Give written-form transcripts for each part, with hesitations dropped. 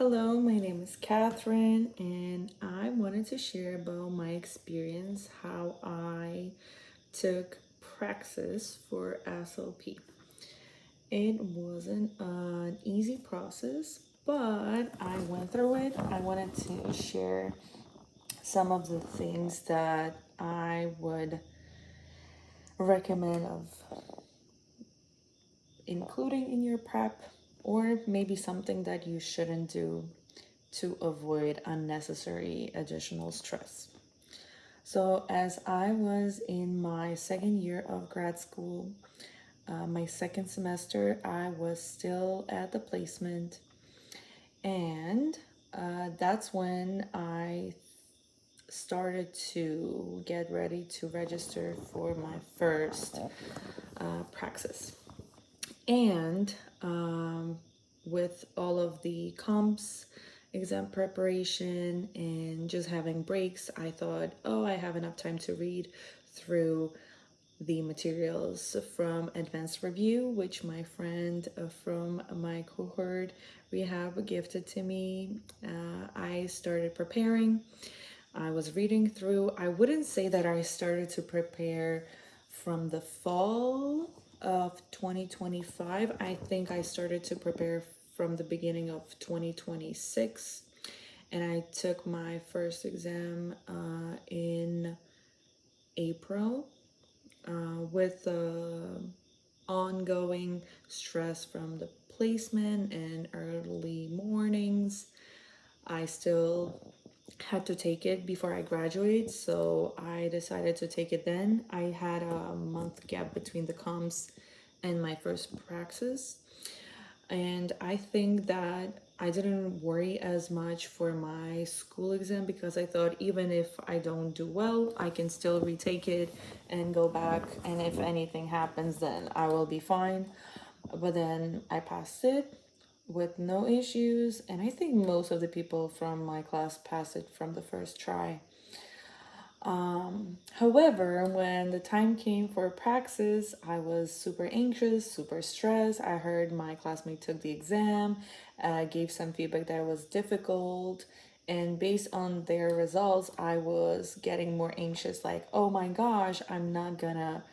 Hello, my name is Catherine, and I wanted to share about my experience how I took Praxis for SLP. It wasn't an easy process, but I went through it. I wanted to share some of the things that I would recommend of including in your prep, or maybe something that you shouldn't do to avoid unnecessary additional stress. So, as I was in my second year of grad school, my second semester, I was still at the placement, and that's when I started to get ready to register for my first Praxis. And with all of the comps, exam preparation, and just having breaks, I thought, oh, I have enough time to read through the materials from advanced review, which my friend from my cohort rehab gifted to me. I started preparing. I was reading through. I wouldn't say that I started to prepare from the fall of 2025. I think I started to prepare from the beginning of 2026, and I took my first exam in April with ongoing stress from the placement and early mornings. I still had to take it before I graduate, so I decided to take it then. I had a month gap between the comps and my first Praxis, and I think that I didn't worry as much for my school exam because I thought even if I don't do well, I can still retake it and go back, and if anything happens, then I will be fine. But then I passed it with no issues, and I think most of the people from my class passed it from the first try. However, when the time came for Praxis, I was super anxious, super stressed. I heard my classmate took the exam, gave some feedback that it was difficult, and based on their results, I was getting more anxious, like, oh my gosh, I'm not gonna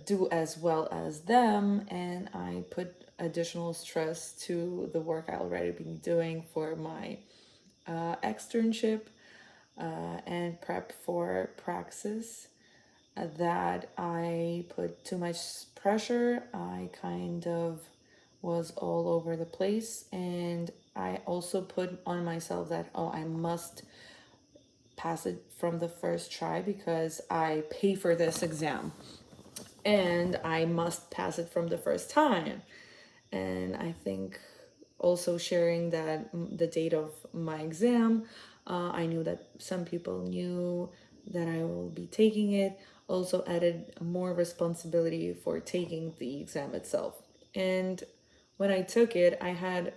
do as well as them, and I put additional stress to the work I already been doing for my externship and prep for Praxis. That I put too much pressure. I kind of was all over the place, and I also put on myself that, oh, I must pass it from the first try because I pay for this exam and I must pass it from the first time. And I think also sharing that the date of my exam, I knew that some people knew that I will be taking it, also added more responsibility for taking the exam itself. And when I took it, I had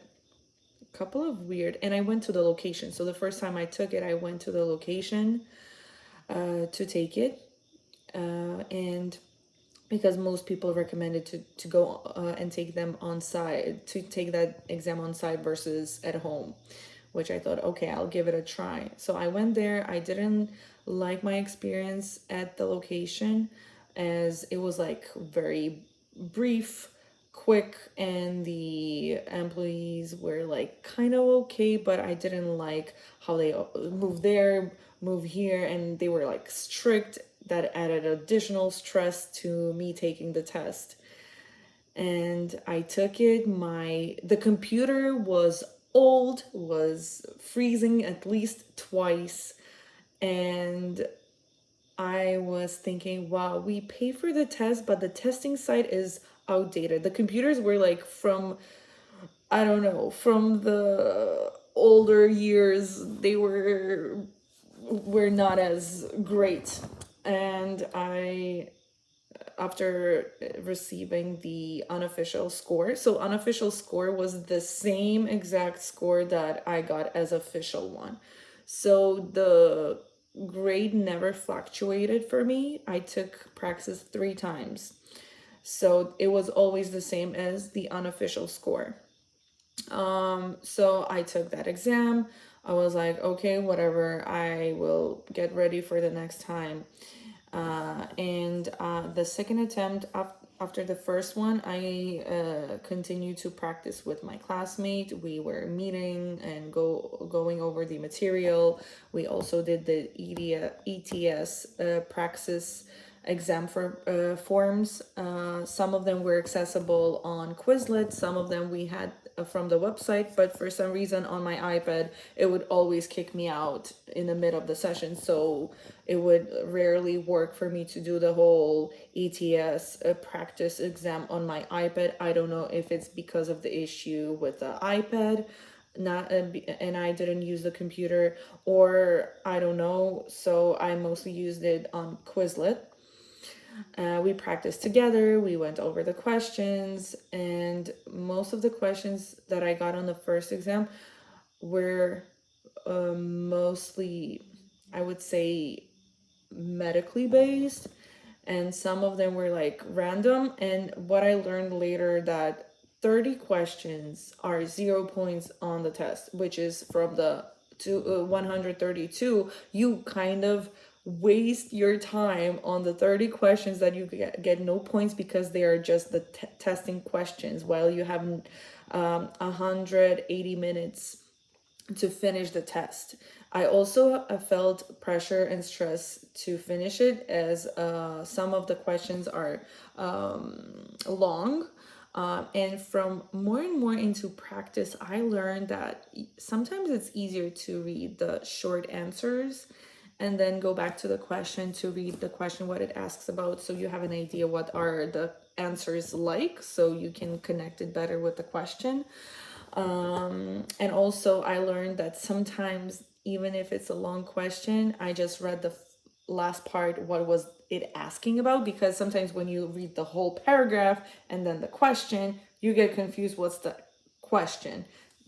a couple of weird, and I went to the location. So the first time I took it, I went to the location to take it. And because most people recommended to go and take them on site, to take that exam on site versus at home, which I thought, okay, I'll give it a try. So I went there. I didn't like my experience at the location, as it was like very brief, quick, and the employees were like kind of okay, but I didn't like how they move there, move here, and they were like strict. That added additional stress to me taking the test. And I took it. The computer was old, was freezing at least twice, and I was thinking, wow, we pay for the test, but the testing site is outdated. The computers were like from, I don't know, from the older years. They were not as great. And after receiving the unofficial score, so unofficial score was the same exact score that I got as official one. So the grade never fluctuated for me. I took Praxis 3 times. So it was always the same as the unofficial score. So I took that exam. I was like, okay, whatever, I will get ready for the next time. And the second attempt, after the first one, I continued to practice with my classmate. We were meeting and going over the material. We also did the ETS Praxis exam for forms. Some of them were accessible on Quizlet. Some of them we had from the website, but for some reason on my iPad it would always kick me out in the mid of the session, so it would rarely work for me to do the whole ETS practice exam on my iPad. I don't know if it's because of the issue with the iPad, not and I didn't use the computer, or I don't know. So I mostly used it on Quizlet. We practiced together, we went over the questions, and most of the questions that I got on the first exam were mostly, I would say, medically based, and some of them were like random. And what I learned later, that 30 questions are 0 points on the test, which is from the 132. You kind of waste your time on the 30 questions that you get no points because they are just the testing questions, while you have 180 minutes to finish the test. I also felt pressure and stress to finish it, as some of the questions are long. And from more and more into practice, I learned that sometimes it's easier to read the short answers and then go back to the question to read the question, what it asks about, so you have an idea what are the answers like, so you can connect it better with the question. And also I learned that sometimes, even if it's a long question, I just read the last part, what was it asking about, because sometimes when you read the whole paragraph and then the question, you get confused what's the question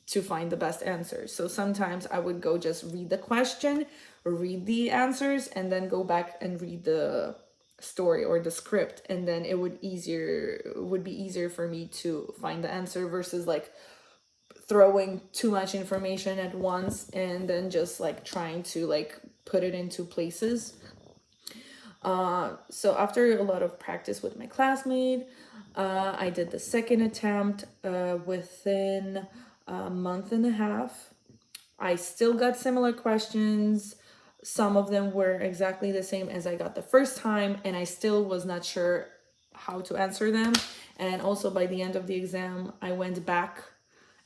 to find the best answer. So sometimes I would go just read the question, read the answers, and then go back and read the story or the script, and then it would be easier for me to find the answer, versus like throwing too much information at once and then just like trying to like put it into places. So after a lot of practice with my classmate, I did the second attempt within a month and a half. I still got similar questions. Some of them were exactly the same as I got the first time, and I still was not sure how to answer them. And also by the end of the exam, I went back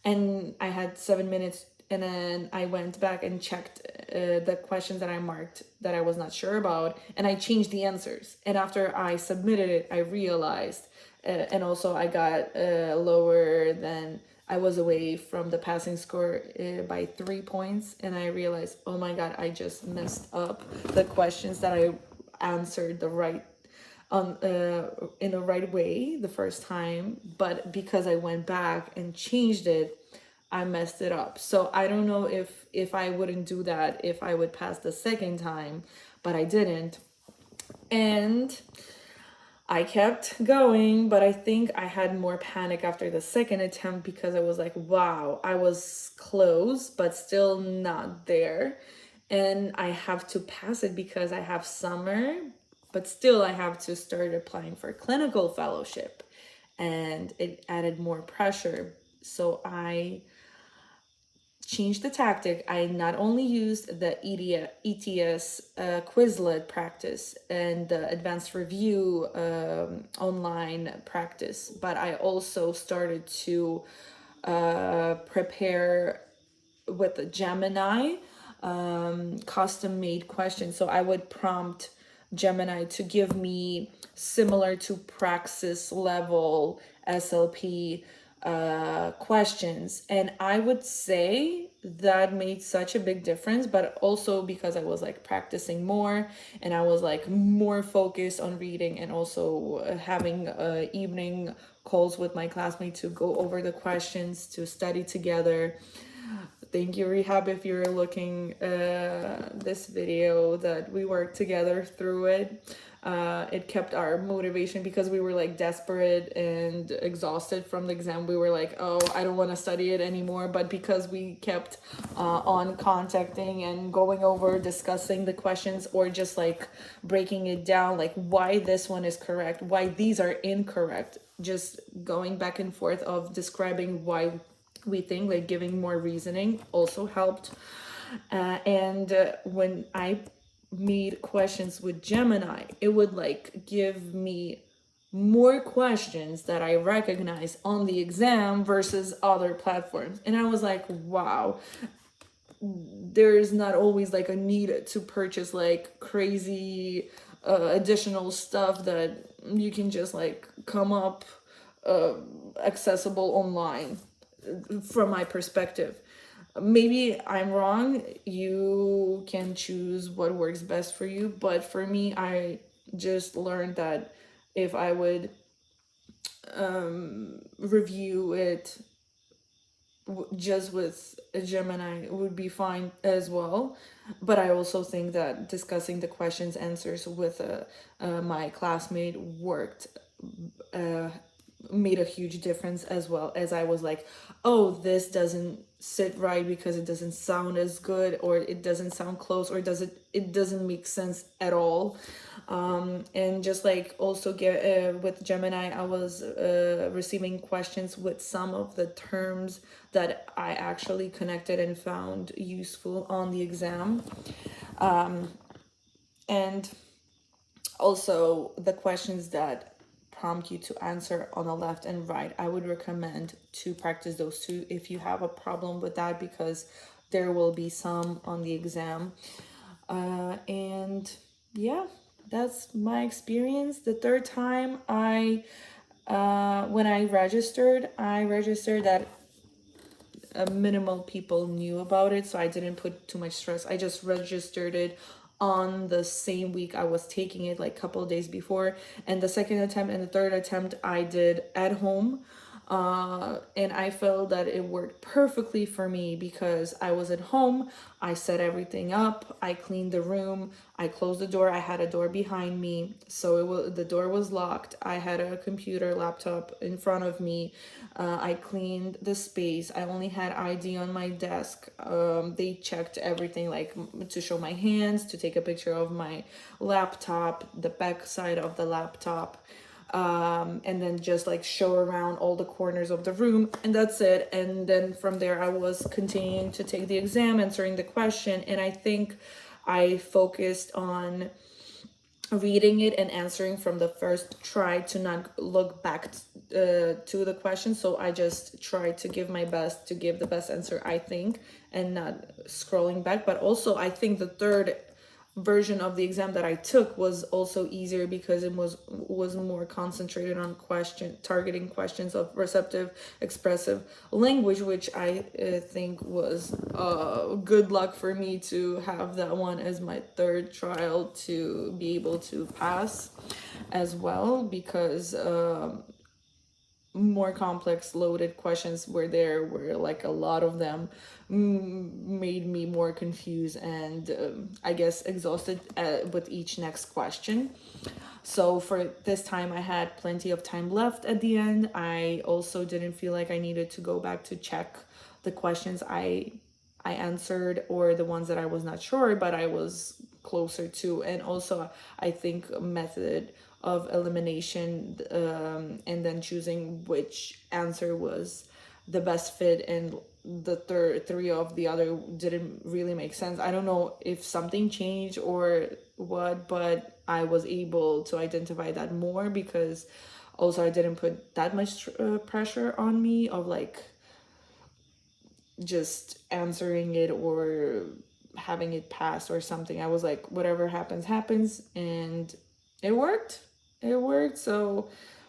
and I had 7 minutes, and then I went back and checked the questions that I marked that I was not sure about, and I changed the answers. And after I submitted it, I realized, and also I got lower than, I was away from the passing score by 3 points, and I realized, oh my god, I just messed up the questions that I answered the right in the right way the first time, but because I went back and changed it, I messed it up. So I don't know if I wouldn't do that if I would pass the second time, but I didn't. And I kept going, but I think I had more panic after the second attempt, because I was like, wow, I was close, but still not there. And I have to pass it because I have summer, but still I have to start applying for clinical fellowship. And it added more pressure. So I changed the tactic. I not only used the ETS Quizlet practice and the advanced review online practice, but I also started to prepare with the Gemini custom made questions. So I would prompt Gemini to give me similar to Praxis level SLP questions, and I would say that made such a big difference. But also because I was like practicing more, and I was like more focused on reading, and also having evening calls with my classmates to go over the questions, to study together. thank you, Rehab, if you're looking this video, that we worked together through it. It kept our motivation because we were like desperate and exhausted from the exam. We were like, oh, I don't want to study it anymore. But because we kept on contacting and going over, discussing the questions, or just like breaking it down, like why this one is correct, why these are incorrect, just going back and forth of describing why we think, like giving more reasoning also helped. And when I made questions with Gemini, it would like give me more questions that I recognize on the exam versus other platforms. And I was like, wow, there's not always like a need to purchase like crazy additional stuff that you can just like come up accessible online from my perspective. Maybe I'm wrong. You can choose what works best for you. But for me, I just learned that if I would review it just with a Gemini, it would be fine as well. But I also think that discussing the questions answers with my classmate worked, made a huge difference, as well as I was like, oh, this doesn't sit right because it doesn't sound as good, or it doesn't sound close, or it doesn't make sense at all. And just like also get with Gemini, I was receiving questions with some of the terms that I actually connected and found useful on the exam. And also the questions that prompt you to answer on the left and right, I would recommend to practice those two if you have a problem with that, because there will be some on the exam. And yeah, that's my experience. The third time when I registered that minimal people knew about it, so I didn't put too much stress. I just registered it on the same week I was taking it, like a couple of days before. And the second attempt and the third attempt I did at home. And I felt that it worked perfectly for me because I was at home, I set everything up, I cleaned the room, I closed the door, I had a door behind me, so the door was locked, I had a computer, laptop in front of me, I cleaned the space, I only had ID on my desk, they checked everything, like to show my hands, to take a picture of my laptop, the back side of the laptop, and then just like show around all the corners of the room, and that's it. And then from there I was continuing to take the exam, answering the question, and I think I focused on reading it and answering from the first try, to not look back to the question. So I just tried to give my best to give the best answer, I think, and not scrolling back. But also I think the third version of the exam that I took was also easier because it was more concentrated on targeting questions of receptive, expressive language, which I think was good luck for me to have that one as my third trial to be able to pass as well, because more complex loaded questions were there, where like a lot of them made me more confused and I guess exhausted with each next question. So for this time I had plenty of time left at the end. I also didn't feel like I needed to go back to check the questions I answered, or the ones that I was not sure but I was closer to. And also I think a method of elimination, and then choosing which answer was the best fit, and the three of the other didn't really make sense. I don't know if something changed or what, but I was able to identify that more, because also I didn't put that much pressure on me of like just answering it or having it pass or something. I was like, whatever happens happens, and it worked. So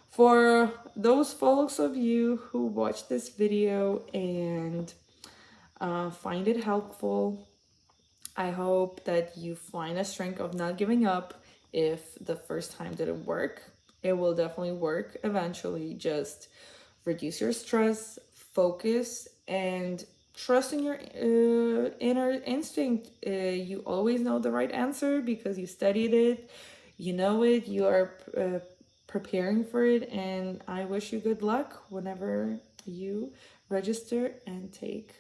for those folks of you who watch this video and find it helpful, I hope that you find a strength of not giving up. If the first time didn't work, it will definitely work eventually. Just reduce your stress, focus, and trust in your inner instinct. You always know the right answer because you studied it, you know it, you are preparing for it, and I wish you good luck whenever you register and take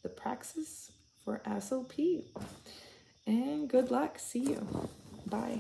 the Praxis for SLP. And good luck. See you. Bye.